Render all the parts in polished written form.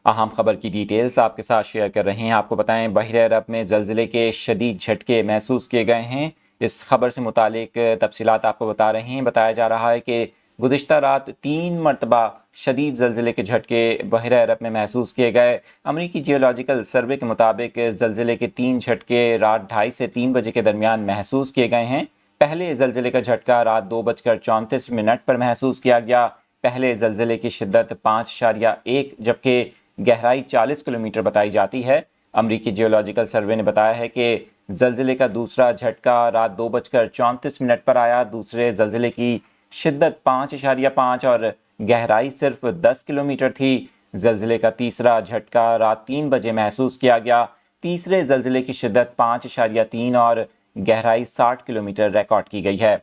अहम खबर की डिटेल्स आपके साथ शेयर कर रहे हैं। आपको बताएं, बहरे अरब में ज़लज़ले के शदीद झटके महसूस किए गए हैं। इस खबर से मुतालिक तफसीलात आपको बता रहे हैं। बताया जा रहा है कि गुज़िश्ता रात 3 मरतबा शदीद ज़लज़ले के झटके बहरे अरब में महसूस किए गए। अमरीकी जियोलॉजिकल सर्वे के मुताबिक ज़लज़ले के 3 झटके रात 2:30 से 3 बजे के दरमियान महसूस किए गए हैं। पहले ज़लज़ले का झटका रात 2:34 पर महसूस किया गया। पहले ज़लज़ले की शिद्दत 5.1 जबकि गहराई 40 किलोमीटर बताई जाती है। अमरीकी जियोलॉजिकल सर्वे ने बताया है कि ज़लज़ले का दूसरा झटका रात 2:34 पर आया। दूसरे ज़लज़ले की शिद्दत 5.5 और गहराई सिर्फ 10 किलोमीटर थी। ज़लज़ले का तीसरा झटका रात 3 बजे महसूस किया गया। तीसरे ज़लज़ले की शिद्दत 5.3 और गहराई 60 किलोमीटर रिकॉर्ड की गई है।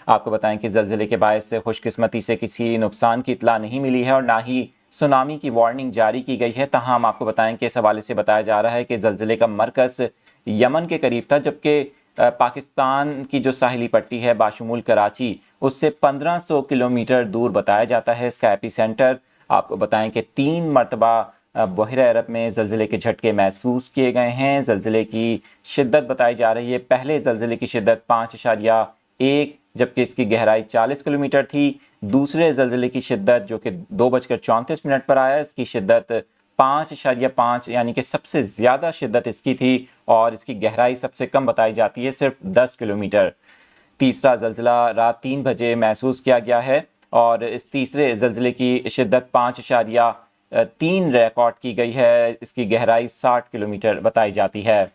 आपको बताएं कि ज़लज़ले के बायस से खुशकिस्मती से किसी नुकसान की इत्तला नहीं मिली है और ना ही सुनामी की वार्निंग जारी की गई है। तमाम आपको बताएं कि इस हवाले से बताया जा रहा है कि ज़लज़ले का मरकज़ यमन के करीब था, जबकि पाकिस्तान की जो साहिली पट्टी है बाशुमूल कराची, उससे 1500 किलोमीटर दूर बताया जाता है इसका एपी सेंटर। आपको बताएं कि 3 मरतबा बहरे अरब में ज़लज़ले के झटके महसूस किए गए हैं। ज़लज़ले की शिद्दत बताई जा रही है। पहले ज़लज़ले की शिद्दत 5.1 जबकि इसकी गहराई 40 किलोमीटर थी। दूसरे ज़लज़ले की शिद्दत जो कि 2:34 पर आया, इसकी शिद्दत 5.5 यानी कि सबसे ज़्यादा शिद्दत इसकी थी और इसकी गहराई सबसे कम बताई जाती है, सिर्फ 10 किलोमीटर। तीसरा ज़लज़ला रात 3 बजे महसूस किया गया है और इस तीसरे ज़लज़ले की शिद्दत 5.3 रिकॉर्ड की गई है। इसकी गहराई 60 किलोमीटर बताई जाती है।